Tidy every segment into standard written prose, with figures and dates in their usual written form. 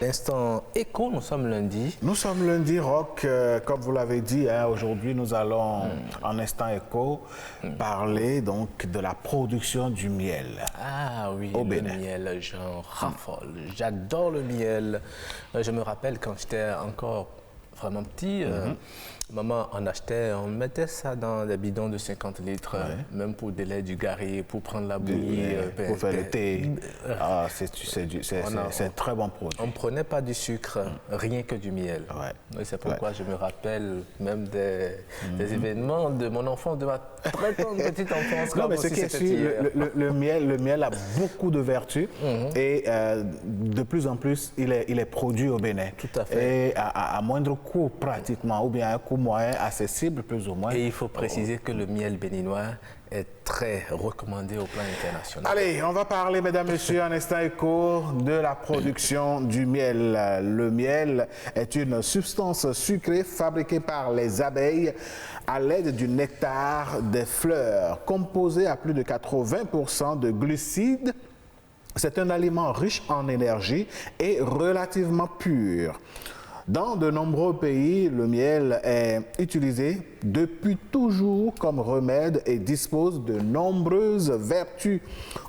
l'instant écho, nous sommes lundi. Nous sommes lundi, Roch, comme vous l'avez dit, hein, aujourd'hui nous allons en instant écho parler donc de la production du miel. Ah oui, au le Bénin. miel, j'en raffole. J'adore le miel. Je me rappelle quand j'étais encore vraiment petit, maman en achetait, on mettait ça dans des bidons de 50 litres, même pour des laits du Gary, pour prendre la bouillie. Pour faire le thé. Ah, c'est un très bon produit. On ne prenait pas du sucre, rien que du miel. Ouais. Et c'est pourquoi je me rappelle même des événements de mon enfance, de ma très petite enfance. Non, mais ce qui est sûr, le miel a beaucoup de vertus et de plus en plus, il est produit au Bénin. Tout à fait. Et à moindre coût pratiquement, ou bien un coût moyen, accessible plus ou moins. Et il faut préciser que le miel béninois est très recommandé au plan international. Allez, on va parler, mesdames, messieurs, en instant écho, de la production du miel. Le miel est une substance sucrée fabriquée par les abeilles à l'aide du nectar des fleurs, composé à plus de 80% de glucides. C'est un aliment riche en énergie et relativement pur. Dans de nombreux pays, le miel est utilisé depuis toujours comme remède et dispose de nombreuses vertus.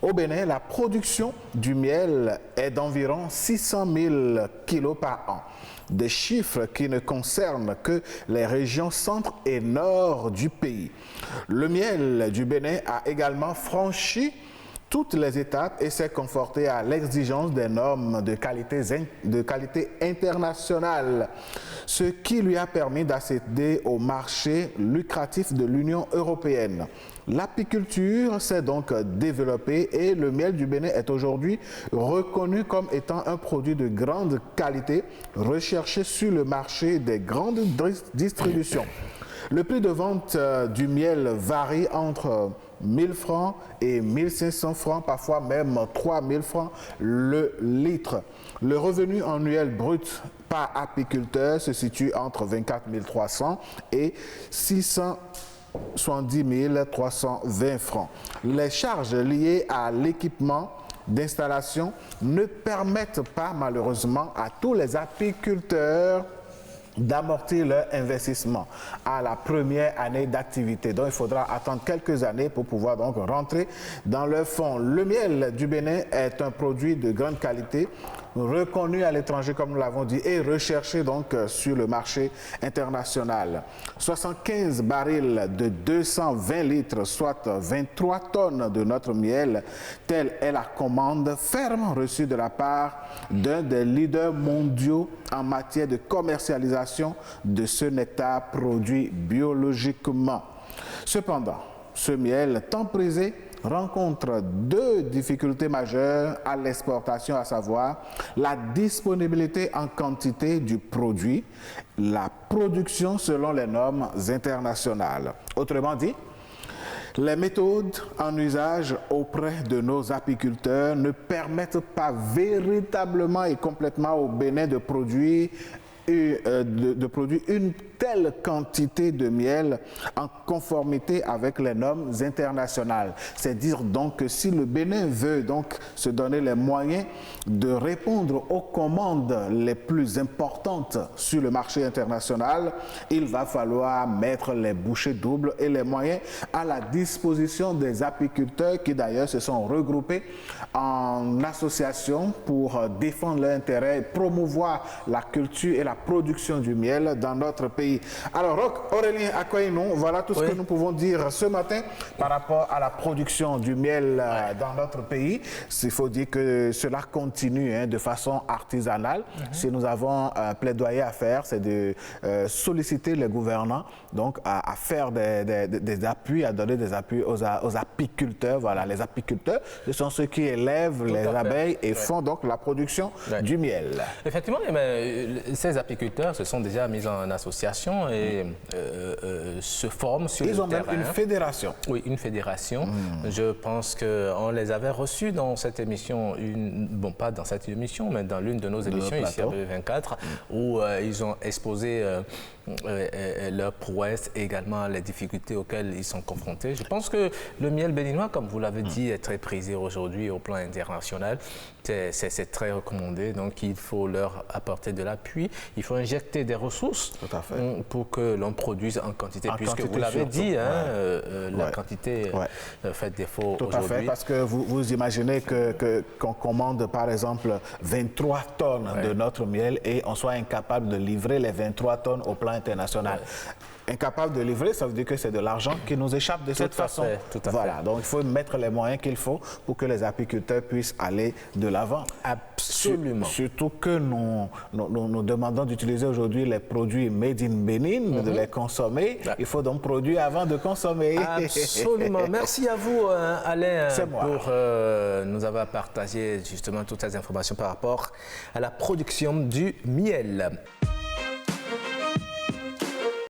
Au Bénin, la production du miel est d'environ 600 000 kilos par an. Des chiffres qui ne concernent que les régions centre et nord du pays. Le miel du Bénin a également franchi toutes les étapes et s'est conforté à l'exigence des normes de qualité internationale, ce qui lui a permis d'accéder au marché lucratif de l'Union européenne. L'apiculture s'est donc développée et le miel du Bénin est aujourd'hui reconnu comme étant un produit de grande qualité recherché sur le marché des grandes distributions. Le prix de vente du miel varie entre 1000 francs et 1500 francs, parfois même 3000 francs le litre. Le revenu annuel brut par apiculteur se situe entre 24 300 et 670 320 francs. Les charges liées à l'équipement d'installation ne permettent pas malheureusement à tous les apiculteurs d'amortir leur investissement à la première année d'activité. Donc, il faudra attendre quelques années pour pouvoir donc rentrer dans leur fonds. Le miel du Bénin est un produit de grande qualité, reconnu à l'étranger, comme nous l'avons dit, et recherché donc sur le marché international. 75 barils de 220 litres, soit 23 tonnes de notre miel, telle est la commande ferme reçue de la part d'un des leaders mondiaux en matière de commercialisation de ce nectar produit biologiquement. Cependant, ce miel tant prisé rencontre deux difficultés majeures à l'exportation, à savoir la disponibilité en quantité du produit, la production selon les normes internationales. Autrement dit, les méthodes en usage auprès de nos apiculteurs ne permettent pas véritablement et complètement au Bénin de produire une telle quantité de miel en conformité avec les normes internationales. C'est dire donc que si le Bénin veut donc se donner les moyens de répondre aux commandes les plus importantes sur le marché international, il va falloir mettre les bouchées doubles et les moyens à la disposition des apiculteurs qui d'ailleurs se sont regroupés en association pour défendre leurs intérêts et promouvoir la culture et la production du miel dans notre pays. Alors, Roch, Aurélien Akouainou, voilà tout ce que nous pouvons dire ce matin par rapport à la production du miel dans notre pays. Il faut dire que cela continue de façon artisanale. Si nous avons un plaidoyer à faire, c'est de solliciter les gouvernants donc, à faire des appuis, à donner des appuis aux apiculteurs. Voilà, les apiculteurs, ce sont ceux qui élèvent les abeilles et font donc la production du miel. Effectivement, mais ces apiculteurs se sont déjà mis en association l'association se forme sur le terrain. Ils ont même une fédération. Oui, une fédération. Je pense qu'on les avait reçus dans cette émission, bon pas dans cette émission, mais dans l'une de nos émissions ici à B24, où ils ont exposé leurs prouesses et également les difficultés auxquelles ils sont confrontés. Je pense que le miel béninois, comme vous l'avez dit, est très prisé aujourd'hui au plan international. C'est très recommandé, donc il faut leur apporter de l'appui. Il faut injecter des ressources pour que l'on produise en quantité, puisque vous l'avez dit, la quantité fait défaut aujourd'hui. Tout à fait, parce que vous imaginez qu'on commande par exemple 23 tonnes de notre miel et on soit incapable de livrer les 23 tonnes au plan international. Incapable de livrer, ça veut dire que c'est de l'argent qui nous échappe de cette façon. Tout à fait. Donc il faut mettre les moyens qu'il faut pour que les apiculteurs puissent aller de l'avant. Absolument. Surtout que nous demandons d'utiliser aujourd'hui les produits made in Bénin, de les consommer. Il faut donc produire avant de consommer. Absolument. Merci à vous, Alain, pour nous avoir partagé justement toutes ces informations par rapport à la production du miel.